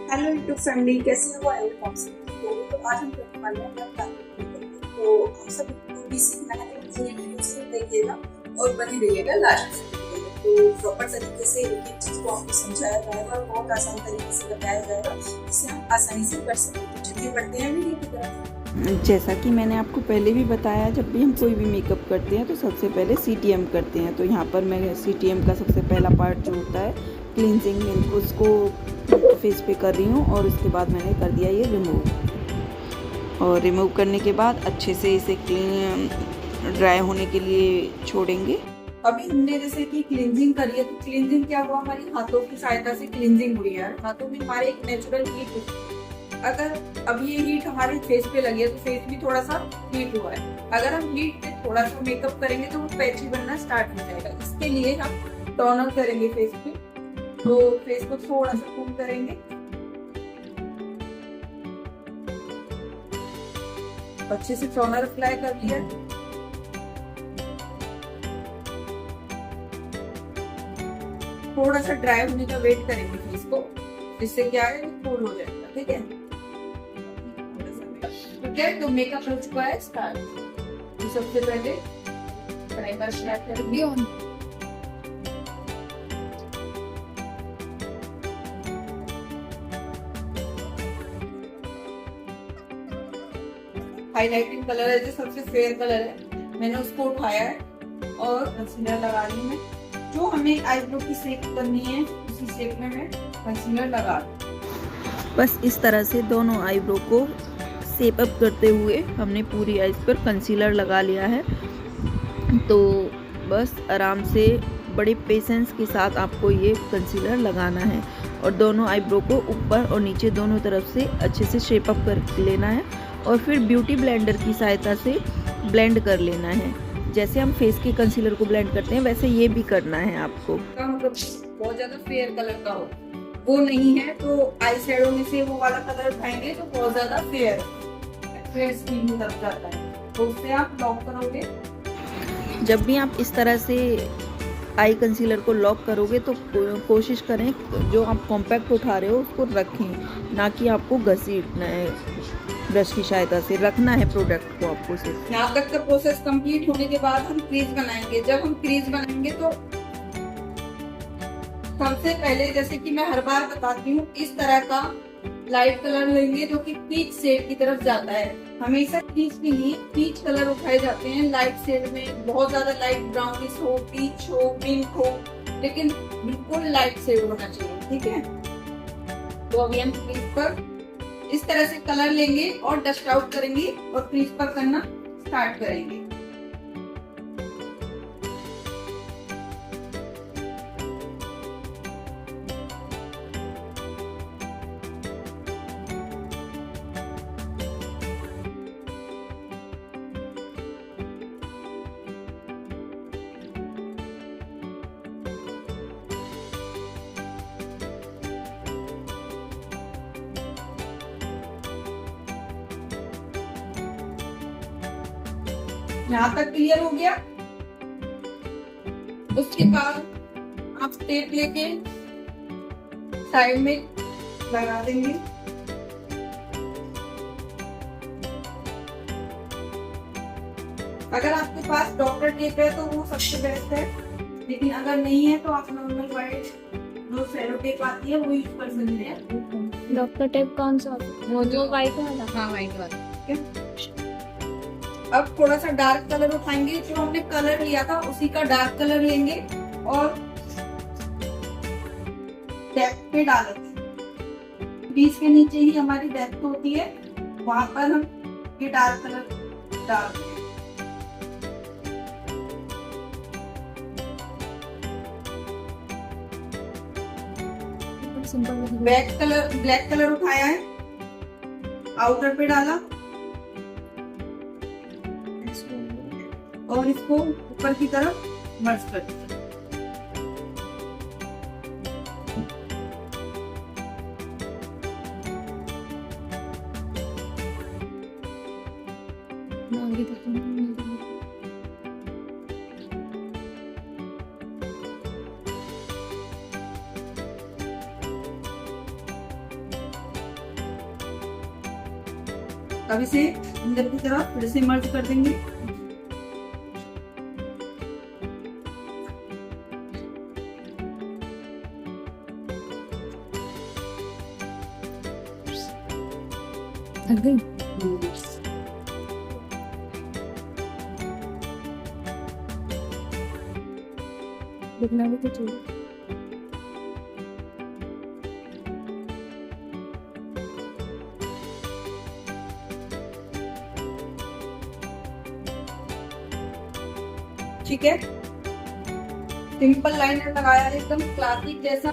Hello YouTube family, कैसे हो? I am तो आज हम करने वाले हैं वेब डेवलपमेंट। तो हम सब को भी सीखना है, तो पूरी वीडियो से देखिएगा और बने रहिएगा लास्ट तक। तो प्रॉपर तरीके से एक एक चीज को आपको समझाया जाएगा और बहुत आसान तरीके से बताया जाएगा, जिससे हम आसानी से कर सकें। तो चलिए बढ़ते हैं वीडियो की तरफ। जैसा कि मैंने आपको पहले भी बताया, जब भी हम कोई भी मेकअप करते हैं तो सबसे पहले CTM करते हैं। तो यहाँ पर मैं CTM का सबसे पहला पार्ट जो होता है क्लींजिंग मिल्क, उसको फेस पे कर रही हूँ और उसके बाद मैंने कर दिया ये रिमूव। और रिमूव करने के बाद अच्छे से इसे क्लीन ड्राई होने के लिए छोड़ेंगे। अभी हमने जैसे कि क्लींजिंग करी है, तो क्लींजिंग क्या हुआ, हमारी हाथों की सहायता से क्लींजिंग हुई है। हाथों में हमारे एक नेचुरल हीट, अगर अभी ये हीट हमारे फेस पे लगी है तो फेस भी थोड़ा सा हीट हुआ है। अगर हम हीट पे थोड़ा सा मेकअप करेंगे तो वो पैची बनना स्टार्ट हो जाएगा। इसके लिए हम टोनर करेंगे फेस पे। तो फेस को थोड़ा सा कूल करेंगे, अच्छे से टोनर अप्लाई कर लिया। थोड़ा सा ड्राई होने का वेट करेंगे फेस को, जिससे क्या है कूल हो जाएगा। ठीक है, ठीक है। तो मेकअप हो चुका है स्टार्ट। तो सबसे पहले प्राइमर स्टार्ट करेंगे ऑन। हाइलाइटिंग कलर है जो सबसे फेयर कलर है, मैंने उसको उठाया है और कंसीलर लगा ली मैं। जो हमें आईब्रो की शेप करनी है उसी शेप में मैं कंसीलर लगा। बस इस तरह से दोनों आईब्रो को शेप अप करते हुए हमने पूरी आईज पर कंसीलर लगा लिया है। तो बस आराम से बड़े पेशेंस के साथ आपको ये कंसीलर लगाना है और दोनों आईब्रो को ऊपर और नीचे दोनों तरफ से अच्छे से शेप अप कर लेना है और फिर ब्यूटी ब्लेंडर की सहायता से ब्लेंड कर लेना है। जैसे हम फेस के कंसीलर को ब्लेंड करते हैं वैसे ये भी करना है आपको। मतलब बहुत ज्यादा फेयर कलर का हो वो नहीं है, तो आई शेडो में से वो वाला कलर उठाएंगे जो बहुत ज्यादा फेयर स्किन की तरफ जाता है, तो उससे आप लॉक करोगे। जब भी आप इस तरह से आई कंसीलर को लॉक करोगे तो कोशिश करें जो आप कॉम्पैक्ट उठा रहे हो उसको रखें, ना कि आपको घसीटना है। ब्रश की सहायता से रखना है प्रोडक्ट को आपको सिर्फ। यहाँ तक का प्रोसेस कंप्लीट होने के बाद हम क्रीज बनाएंगे। जब हम क्रीज बनाएंगे तो सबसे पहले, जैसे कि मैं हर बार बताती हूँ, इस तरह का लाइट कलर लेंगे जो कि पीच शेड की तरफ जाता है। हमेशा क्रीज के लिए पीच कलर उठाए जाते हैं लाइट शेड में। बहुत ज्यादा लाइट ब्राउनिश हो, पीच हो, पिंक हो, लेकिन बिल्कुल लाइट शेड होना चाहिए। ठीक है, तो अभी हम क्रीज पर इस तरह से कलर लेंगे और डस्ट आउट करेंगे और क्रीज पर करना स्टार्ट करेंगे। यहाँ तक क्लियर हो गया। उसके बाद आप टेप लेके साइड में लगा देंगे। अगर आपके पास डॉक्टर टेप है तो वो सबसे बेस्ट है, लेकिन अगर नहीं है तो आप नॉर्मल वाइट जो सेलो टेप आती है वो यूज कर सकते हैं। डॉक्टर टेप कौन सा? वो जो वाइट वाला? हाँ, वाइट वाला। अब थोड़ा सा डार्क कलर उठाएंगे, जो हमने कलर लिया था उसी का डार्क कलर लेंगे और डेप्थ पे डालेंगे। बीच के नीचे ही हमारी डेप्थ होती है, वहां पर हम ये डार्क कलर डाल देंगे। ब्लैक कलर उठाया है, आउटर पे डाला और इसको ऊपर की तरफ मर्ज कर दिया। अब इसे अंदर की तरफ फिर से मर्ज कर देंगे। थक गई। दिखना भी तो चाहिए। ठीक है, सिंपल लाइनर लगाया है, एकदम क्लासिक जैसा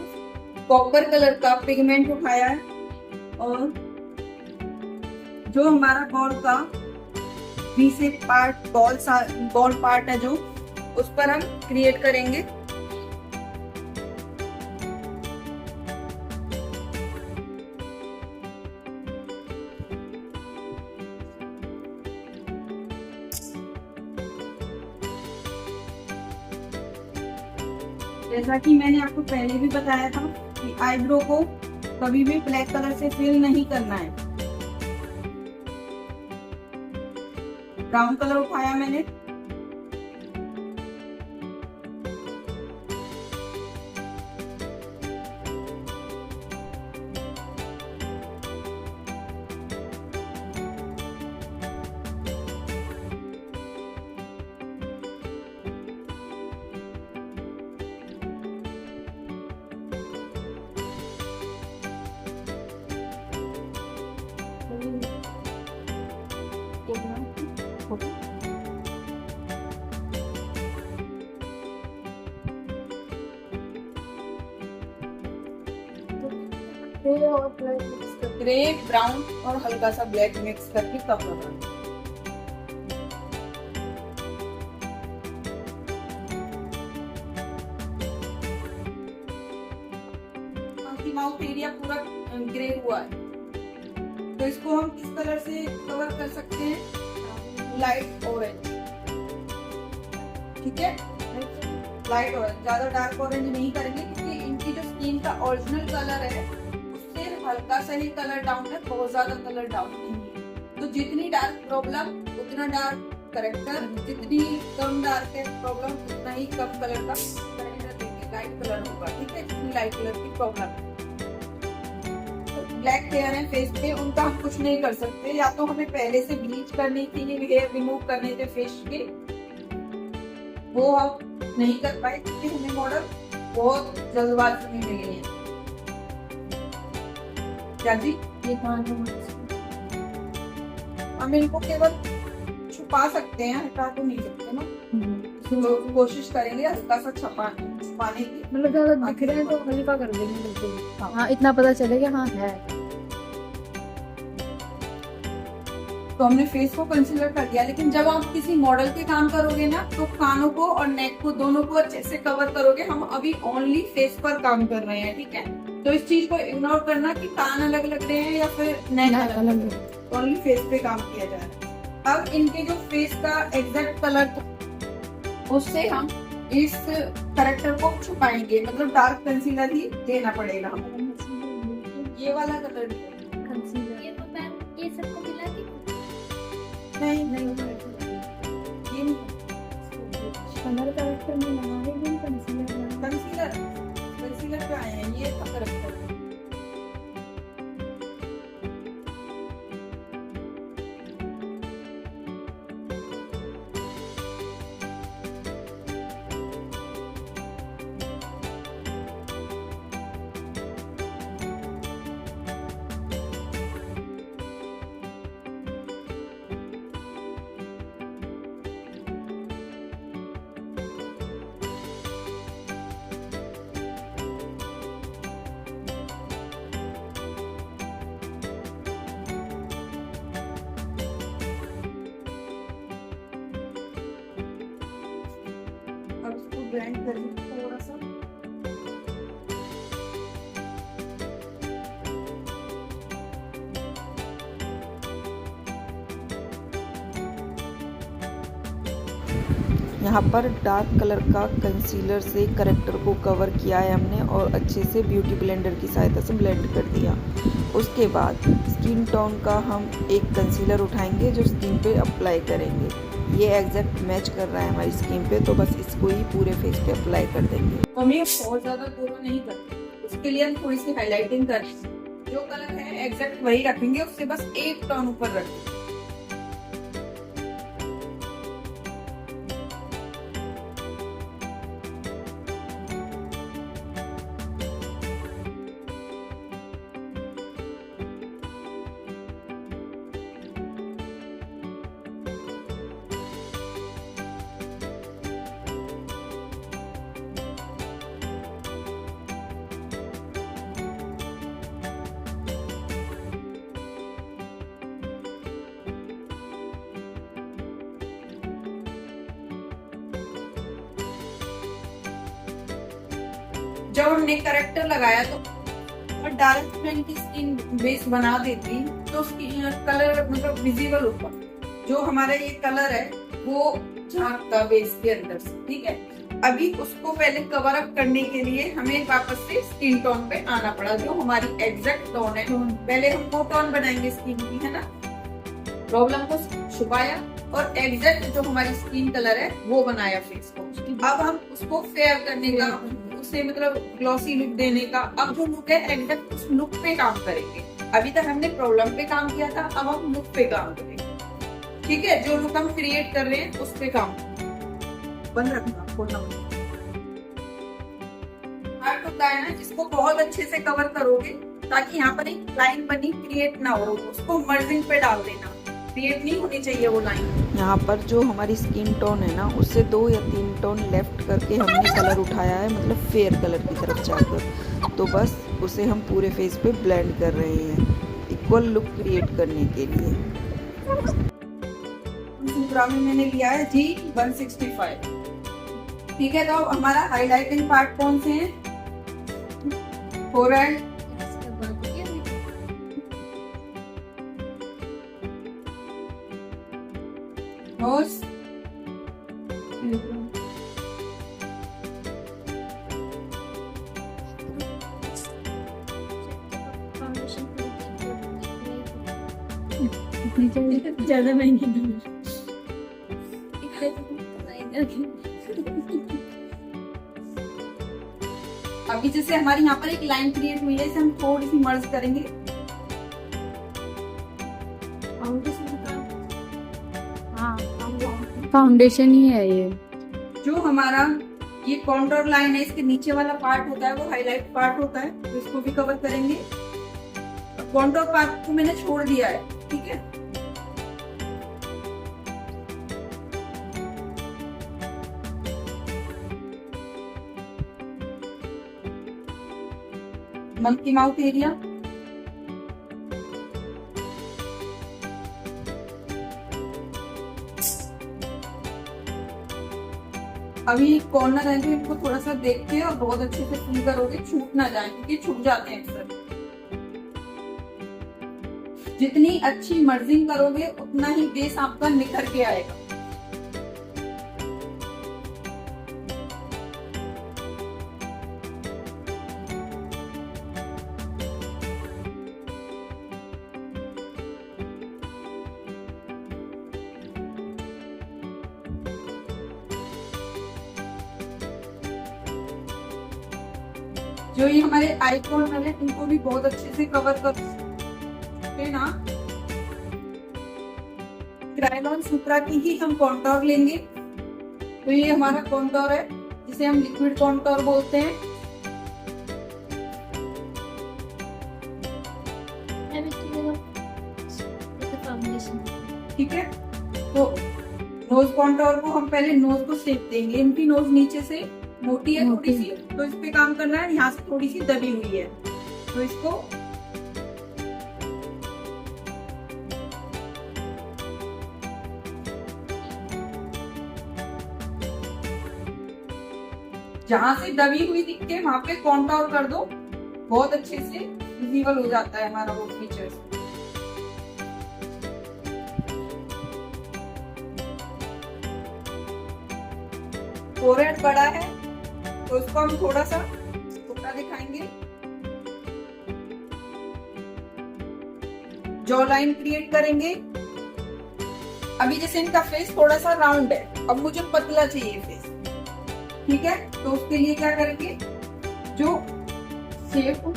कॉपर कलर का पिगमेंट उठाया है और जो हमारा बॉल का बी से पार्ट बॉल पार्ट है जो उस पर हम क्रिएट करेंगे। जैसा कि मैंने आपको पहले भी बताया था कि आईब्रो को कभी भी ब्लैक कलर से फिल नहीं करना है। ब्राउन कलर उठाया मैंने, ग्रे ब्राउन और हल्का सा ब्लैक मिक्स करके कप लगाना। माउथ एरिया पूरा ग्रे हुआ है, तो इसको हम किस कलर से कवर कर सकते हैं? Light orange. ठीक है, लाइट ऑरेंज, ज्यादा डार्क ऑरेंज नहीं करेंगे क्योंकि इनकी जो स्किन का ओरिजिनल कलर है उससे हल्का सा ही कलर डाउन है, बहुत ज्यादा कलर डाउन नहीं है। तो जितनी डार्क प्रॉब्लम उतना डार्क करेक्टर, जितनी कम डार्क है प्रॉब्लम उतना ही कम कलर का करेक्टर देंगे, लाइट कलर होगा। ठीक है, जितनी लाइट कलर की प्रॉब्लम है। ब्लैक हेयर है फेस पे, उनका हम कुछ नहीं कर सकते, या तो हमें पहले से ब्लीच करनी थी, हेयर रिमूव करने थे फेस के, वो हम नहीं कर पाए क्योंकि हमें मॉडल बहुत जल्दबाजी में मिली है। क्या जी? ये हम इनको केवल छुपा सकते हैं, हटा तो नहीं सकते ना, तो कोशिश करेंगे हल्का सा छुपाने की। मतलब ज्यादा दिख रहे हैं तो हल्का कर देंगे बिल्कुल। हाँ, इतना पता चलेगा हाँ है। तो हमने फेस को कंसीलर कर दिया, लेकिन जब आप किसी मॉडल के काम करोगे ना तो कानों को और नेक को दोनों को अच्छे से कवर करोगे। हम अभी ओनली फेस पर काम कर रहे हैं, ठीक है? तो इस चीज को इग्नोर करना कि कान अलग लग रहे हैं या फिर नेक अलग, ओनली फेस पे काम किया जा रहा है। अब इनके जो फेस का एग्जैक्ट कलर उससे हम इस करेक्टर को छुपाएंगे, मतलब डार्क कंसीलर ही देना पड़ेगा हमें। ये वाला कलर भी ये सबको मिला के नहीं, नहीं ये नहीं, कलर करेक्टर में लगाएंगे कंसीलर पे आए हैं, ये था करेक्टर। अब इसको ब्लेंड करेंगे थोड़ा सा। यहाँ पर डार्क कलर का कंसीलर से करेक्टर को कवर किया है हमने और अच्छे से ब्यूटी ब्लेंडर की सहायता से ब्लेंड कर दिया। उसके बाद स्किन टोन का हम एक कंसीलर उठाएंगे जो स्किन पे अप्लाई करेंगे। ये एग्जैक्ट मैच कर रहा है हमारी स्किन पे, तो बस इसको ही पूरे फेस पे अप्लाई कर देंगे। हमें बहुत ज्यादा गोरा नहीं करते, उसके लिए हम थोड़ी सी हाईलाइटिंग करेंगे। जो कलर है एग्जैक्ट वही रखेंगे, उससे बस एक टोन ऊपर रखेंगे। जब हमने करेक्टर लगाया तो और डार्क ब्राउन की स्किन बेस बना देती तो उसकी कलर मतलब विजिबल होता। जो हमारा ये कलर है वो झांकता बेस के अंदर से, ठीक है। अभी उसको पहले कवर अप करने के लिए हमें वापस से स्किन टोन पे आना पड़ा, जो हमारी एग्जैक्ट टोन है। पहले हम वो टोन बनाएंगे स्किन की, है ना, प्रॉब्लम को छुपाया और एग्जैक्ट जो हमारी स्किन कलर है वो बनाया फेस को। अब हम उसको फेयर करने का, उसे मतलब ग्लॉसी लुक देने का, अब जो लुक है एग्जैक्ट उस लुक पे काम करेंगे। अभी तक हमने प्रॉब्लम पे काम किया था, अब हम लुक पे काम करेंगे, ठीक है। जो लुक हम क्रिएट कर रहे हैं उस पे काम बंद रखना, खोलना हार्ट होता है ना, इसको बहुत अच्छे से कवर करोगे ताकि यहाँ पर एक लाइन बनी क्रिएट ना हो, उसको मर्जिंग पे डाल देना, क्रिएट नहीं होनी चाहिए वो लाइन। यहाँ पर जो हमारी स्किन टोन है ना, उससे 2 या 3 टोन लेफ्ट करके हमने कलर उठाया है, मतलब फेयर कलर की तरफ जाकर। तो बस उसे हम पूरे फेस पे ब्लेंड कर रहे हैं इक्वल लुक क्रिएट करने के लिए। में मैंने लिया है G165, ठीक है। तो हमारा हाईलाइटिंग पार्ट कौन से हैं? फोरहेड, नोज, ज्यादा महंगी नहीं। अभी जैसे हमारी यहाँ पर एक लाइन क्रिएट हुई है, इसे हम थोड़ी सी मर्ज करेंगे। फाउंडेशन ही है ये। जो हमारा ये कॉन्टोर लाइन है, इसके नीचे वाला पार्ट होता है वो हाईलाइट पार्ट होता है, तो इसको भी कवर करेंगे। कॉन्टोर पार्ट को मैंने छोड़ दिया है, ठीक है। मंकी माउथ एरिया, अभी कॉर्नर है जो इनको थोड़ा सा देख के और बहुत अच्छे से फिल करोगे, छूट ना जाए क्योंकि छूट जाते हैं अक्सर। जितनी अच्छी मर्जिंग करोगे उतना ही बेस आपका निखर के आएगा। जो ये हमारे आई कॉर्नर है इनको भी बहुत अच्छे से कवर कर देना। क्रायोन सुप्रा की ही हम कॉन्टोर लेंगे। तो ये हमारा कॉन्टोर है जिसे हम लिक्विड कॉन्टोर बोलते हैं, ठीक है। तो नोज कॉन्टोर को हम पहले नोज को शेप देंगे। इनकी नोज नीचे से मोटी है थोड़ी सी, तो इस पे काम करना है। यहाँ से थोड़ी सी दबी हुई है, तो इसको जहां से दबी हुई दिखे वहां पे कॉन्टोर कर दो, बहुत अच्छे से विजिबल हो जाता है हमारा वो फीचर्स। फोरहेड बड़ा है तो उसको हम थोड़ा सा छोटा दिखाएंगे। जॉ लाइन क्रिएट करेंगे। अभी जैसे इनका फेस थोड़ा सा राउंड है, अब मुझे पतला चाहिए फेस, ठीक है। तो उसके लिए क्या करेंगे, जो शेप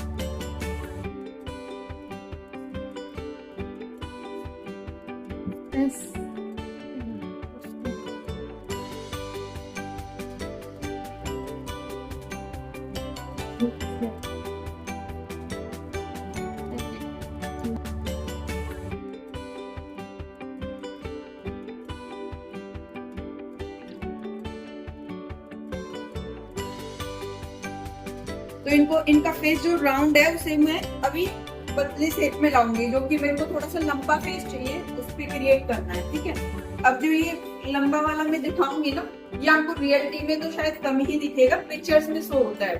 तो इनका फेस जो राउंड है उसे मैं अभी पतले शेप में लाऊंगी, जो कि मेरे को थोड़ा सा लंबा फेस चाहिए, उस पे क्रिएट करना है, ठीक है। अब जो ये लंबा वाला मैं दिखाऊंगी ना, ये आपको रियलिटी में तो शायद कम ही दिखेगा, पिक्चर्स में शो होता है।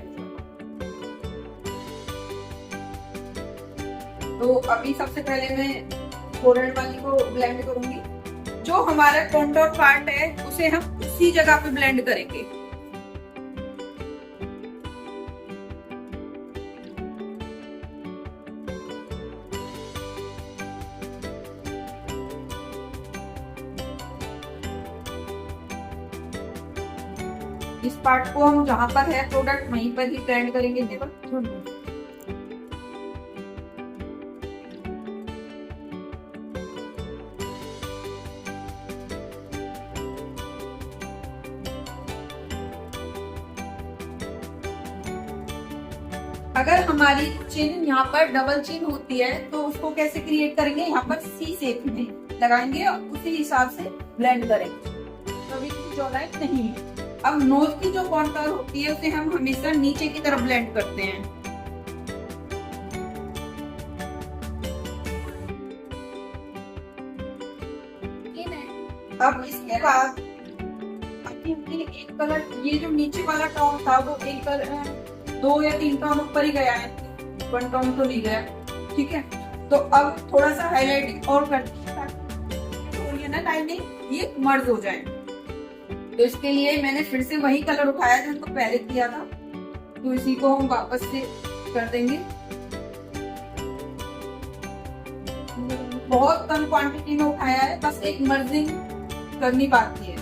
तो अभी सबसे पहले मैं फोरहेड वाली को ब्लेंड करूंगी। जो हमारा कॉन्टोर पार्ट है उसे हम उसी जगह पे ब्लेंड करेंगे। इस पार्ट को हम जहां पर है प्रोडक्ट वहीं पर ही ब्लेंड करेंगे। देखो अगर हमारी चिन यहाँ पर डबल चिन होती है तो उसको कैसे क्रिएट करेंगे, यहाँ पर सी शेप में लगाएंगे और उसी हिसाब से ब्लेंड करेंगे। तो अभी जॉ लाइन नहीं है। अब नोज की जो कॉन्टूर होती है उसे हम हमेशा नीचे की तरफ ब्लेंड करते हैं। अब इसके बाद एक कलर, ये जो नीचे वाला टोन था वो एक कलर 2 या 3 टोन ऊपर ही गया है, 1 टोन तो नहीं गया, ठीक है। तो अब थोड़ा सा हाईलाइटिंग और करते हैं ताकि ये ना लाइनिंग ये मर्ज हो जाए। तो इसके लिए मैंने फिर से वही कलर उठाया जो उनको पहले किया था, तो इसी को हम वापस से कर देंगे। बहुत कम क्वांटिटी में उठाया है, बस एक मर्जिंग करनी बाकी है।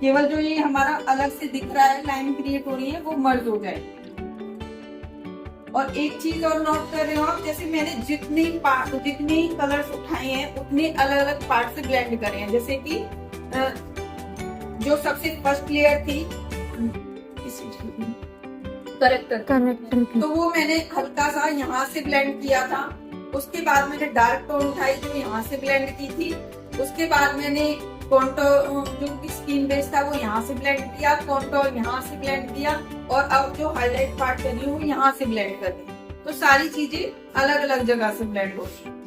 केवल जो ये हमारा अलग से दिख रहा है, लाइन क्रिएट हो रही है, वो मर्ज हो जाए। और एक चीज और नोट कर रहे हो आप, जैसे मैंने जितने कलर्स उठाए हैं उतने अलग अलग पार्ट से ब्लेंड करे हैं। जैसे कि जो सबसे फर्स्ट लेयर थी करेक्टर, तो वो मैंने हल्का सा यहाँ से ब्लेंड किया था। उसके बाद मैंने डार्क टोन उठाई जो यहाँ से ब्लेंड की थी। उसके बाद मैंने कॉन्टोर जो स्किन बेस था वो यहाँ से ब्लेंड किया, कॉन्टोर यहाँ से ब्लेंड किया, और अब जो हाईलाइट पार्ट कर रही हूँ यहाँ से ब्लेंड कर दी। तो सारी चीजें अलग अलग जगह से ब्लेंड हो रही है।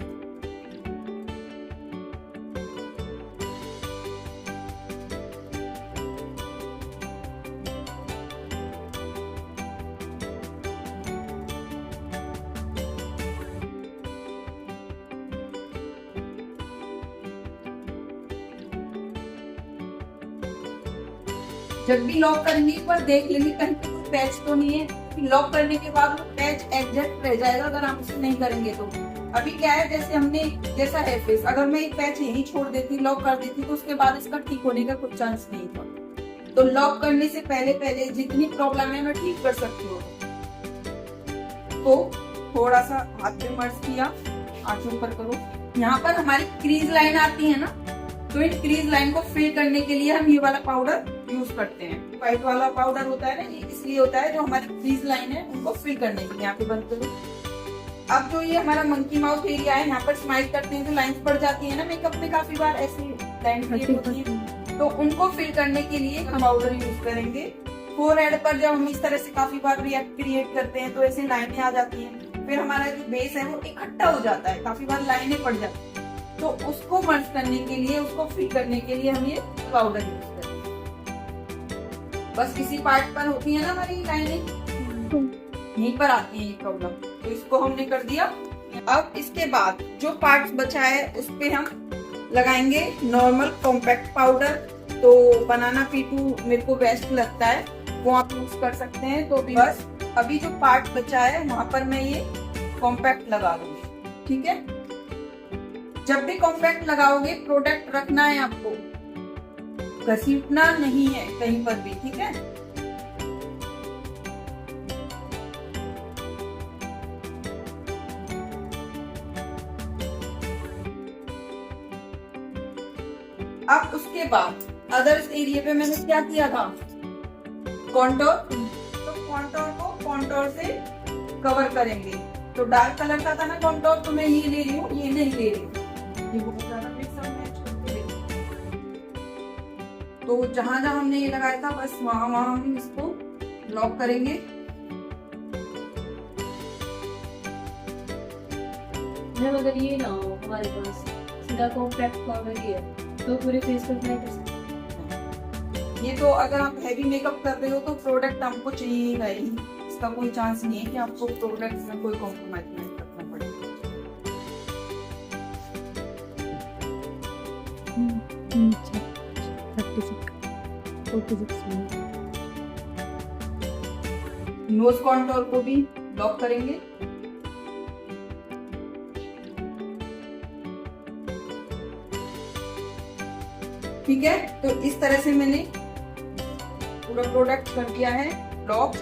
जब भी लॉक करेंगे एक बार देख लेंगे कहीं पे कोई पैच तो नहीं है। लॉक करने के बाद वो पैच एग्जैक्ट रह जाएगा अगर हम उसे नहीं करेंगे तो। अभी क्या है, जैसे हमने जैसा है फेस, अगर मैं एक पैच यही छोड़ देती, लॉक कर देती, तो उसके बाद इसका ठीक होने का कुछ चांस नहीं था। तो लॉक करने से पहले जितनी प्रॉब्लम है मैं ठीक कर सकती हूँ। तो थोड़ा सा हाथ पे मर्ज किया, आंख ऊपर करो। यहाँ पर हमारी क्रीज लाइन आती है ना, तो इन क्रीज लाइन को फिल करने के लिए हम ये वाला पाउडर यूज करते हैं। व्हाइट वाला पाउडर होता है ना, ये इसलिए होता है जो हमारी क्रीज लाइन है उनको फिल करने के लिए। यहाँ पे बंद करो। अब जो ये हमारा मंकी माउथ एरिया है, यहाँ पर स्माइल करते हैं तो लाइंस पड़ जाती है ना, मेकअप में काफी बार ऐसी लाइन क्रिएट होती है, तो उनको फिल करने के लिए हम पाउडर यूज करेंगे। फोरहेड पर जब हम इस तरह से काफी बार रिएक्ट क्रिएट करते हैं तो ऐसे लाइनें आ जाती हैं, फिर हमारा जो बेस है वो इकट्ठा हो जाता है, काफी बार लाइनें पड़ जाती है। तो उसको मर्ज करने के लिए, उसको फिल करने के लिए हम ये पाउडर यूज करते हैं। बस किसी पार्ट पर होती है ना हमारी लाइनें, यहीं पर आती है ये प्रॉब्लम, तो इसको हमने कर दिया। अब इसके बाद जो पार्ट बचा है उस पे हम लगाएंगे नॉर्मल कॉम्पैक्ट पाउडर। तो बनाना P2 मेरे को बेस्ट लगता है, वो आप यूज कर सकते हैं। तो बस अभी जो पार्ट बचा है वहां पर मैं ये कॉम्पैक्ट लगा दूंगी। ठीक है। जब भी कॉम्पैक्ट लगाओगे प्रोडक्ट रखना है आपको, घसीटना नहीं है कहीं पर भी, ठीक है। अब उसके बाद अदर्स एरिया पे मैंने क्या किया था, कॉन्टोर, तो कॉन्टोर को कॉन्टोर से कवर करेंगे। तो डार्क कलर का था ना कॉन्टोर, तो मैं ये ले रही हूँ, ये नहीं ले रही हूँ, ये बहुत ज्यादा मिक्स अप मैच करके ले रही हूँ। तो जहां जहां हमने ये लगाया था बस वहां वहां हम इसको लॉक करेंगे। मैम अगर ये ना हो हमारे पास सीधा कॉम्पैक्ट पाउडर ही है तो पूरे फेस पे अप्लाई कर सकते हैं। ये तो अगर आप हैवी मेकअप कर रहे हो तो प्रोडक्ट हमको चाहिएगा ही, इसका कोई चांस नहीं है कि आपको प्रोडक्ट में कोई कॉम्प्रोमाइज नहीं करना पड़े। नोज कॉन्टोर को भी लॉक करेंगे। ठीक है, तो इस तरह से मैंने पूरा प्रोडक्ट कर दिया है लॉक।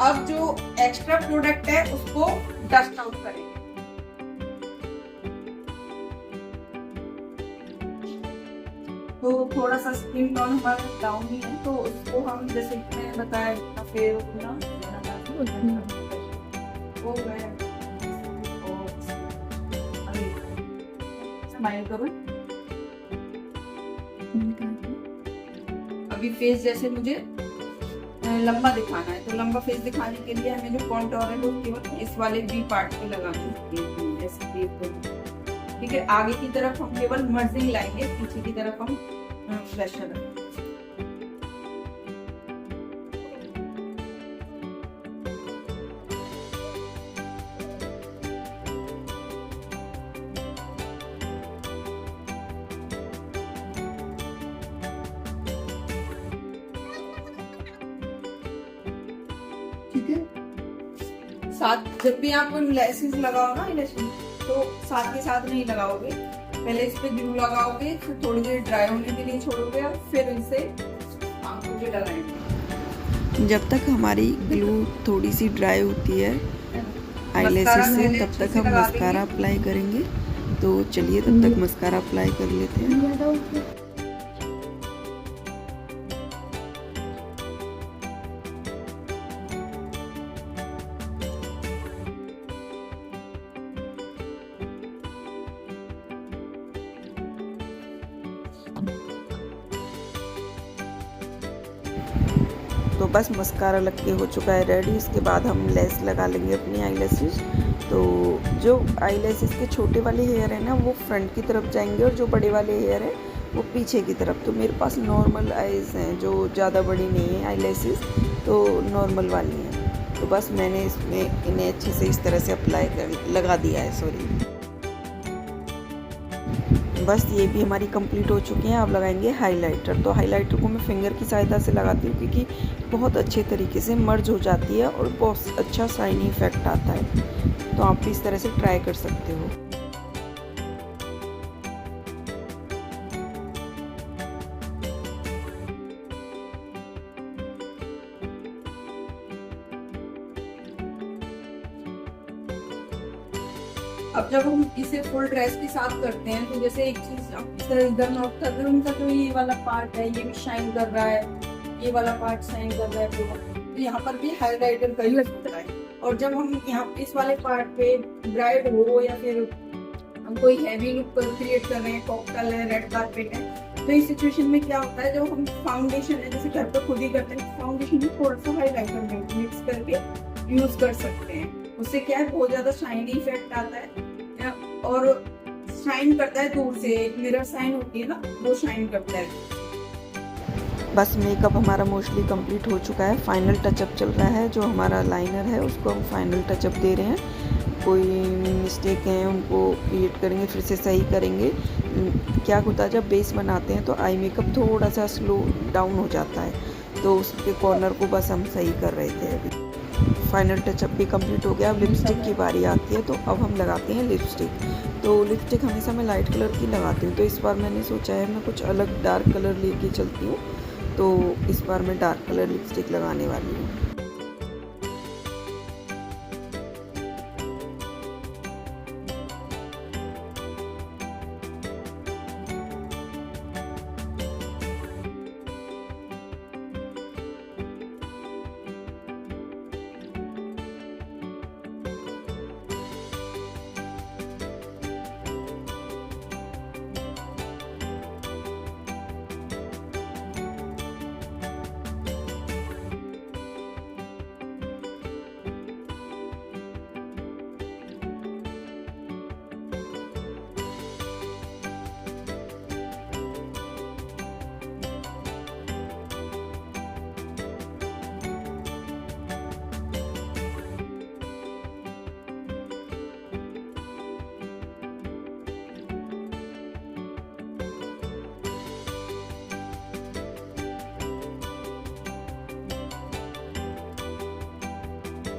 अब जो एक्स्ट्रा प्रोडक्ट है उसको डस्ट आउट करेंगे। तो थोड़ा सा स्किन टोन हमारा डाउन ही है, तो उसको हम जैसे मैंने बताया फिर अपना हो गया स्माइल करो। अभी फेस जैसे मुझे लंबा दिखाना है, तो लंबा फेस दिखाने के लिए हमें जो कॉन्टोर है वो केवल इस वाले बी पार्ट पे लगाना है। ठीक है, आगे की तरफ हम केवल मर्जिंग लाएंगे, पीछे की तरफ हम फ्लैशर रखेंगे। ठीक है, साथ जब भी आप लैसेस लगाओ ना इलेक्शन, तो साथ के साथ नहीं लगाओगे, पहले इस पे ग्लू लगाओगे, फिर थोड़ी देर ड्राई होने के लिए छोड़ोगे और फिर इनसे आंखों पे लगाएंगे। जब तक हमारी ग्लू थोड़ी सी ड्राई होती है आईलैशेस से, तब तक हम मस्कारा अप्लाई करेंगे। तो चलिए तब तक मस्कारा अप्लाई कर लेते हैं। तो बस मस्कारा लग के हो चुका है रेडी। इसके बाद हम लेस लगा लेंगे अपनी आईलैशेस। तो जो आईलैशेस के छोटे वाले हेयर है ना वो फ्रंट की तरफ जाएंगे और जो बड़े वाले हेयर है वो पीछे की तरफ। तो मेरे पास नॉर्मल आईज हैं, जो ज़्यादा बड़ी नहीं है आईलैशेस, तो नॉर्मल वाली हैं। तो बस मैंने इसमें इन्हें अच्छे से इस तरह से अप्लाई कर लगा दिया है। सॉरी, बस ये भी हमारी कंप्लीट हो चुकी हैं। अब लगाएंगे हाइलाइटर। तो हाइलाइटर को मैं फिंगर की सहायता से लगाती हूँ क्योंकि बहुत अच्छे तरीके से मर्ज हो जाती है और बहुत अच्छा शाइनी इफेक्ट आता है। तो आप भी इस तरह से ट्राई कर सकते हो। अब जब हम इसे फुल ड्रेस के साथ करते हैं तो जैसे एक चीज आप इस तरह इधर नोट कर रहे हो, उनका जो ये वाला पार्ट है ये भी शाइन कर रहा है, ये वाला पार्ट शाइन कर रहा है, तो यहाँ पर भी हाइलाइटर का ही लगता है। और जब हम यहाँ इस वाले पार्ट पे ब्राइड हो या फिर हम कोई हैवी लुक क्रिएट कर रहे हैं, कॉकटेल है, रेड कार्पेट है, तो इस सिचुएशन में क्या होता है, जब हम फाउंडेशन है जैसे घर पे खुद ही करते हैं, फाउंडेशन में थोड़ा सा हाइलाइटर में मिक्स करके यूज कर सकते हैं। उससे क्या है बहुत ज्यादा शाइनी इफेक्ट आता है और शाइन करता है दूर से, एक मिरर शाइन होती है ना वो शाइन करता है। बस मेकअप हमारा मोस्टली कंप्लीट हो चुका है। फाइनल टचअप चल रहा है। जो हमारा लाइनर है उसको हम फाइनल टचअप दे रहे हैं। कोई मिस्टेक हैं उनको क्रिएट करेंगे, फिर से सही करेंगे। क्या होता है जब बेस बनाते हैं तो आई मेकअप थोड़ा सा स्लो डाउन हो जाता है, तो उसके कॉर्नर को बस हम सही कर रहे थे अभी। फाइनल टचअप भी कंप्लीट हो गया। अब लिपस्टिक की बारी आती है, तो अब हम लगाते हैं लिपस्टिक। तो लिपस्टिक हमेशा मैं लाइट कलर की लगाती हूँ, तो इस बार मैंने सोचा है मैं कुछ अलग डार्क कलर लेके चलती हूँ। तो इस बार मैं डार्क कलर लिपस्टिक लगाने वाली हूँ।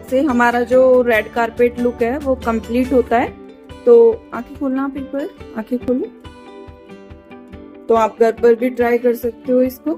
से हमारा जो रेड कारपेट लुक है वो कंप्लीट होता है। तो आंखें खोलना आप एक बार, आंखें खोलो। तो आप घर पर भी ट्राई कर सकते हो इसको।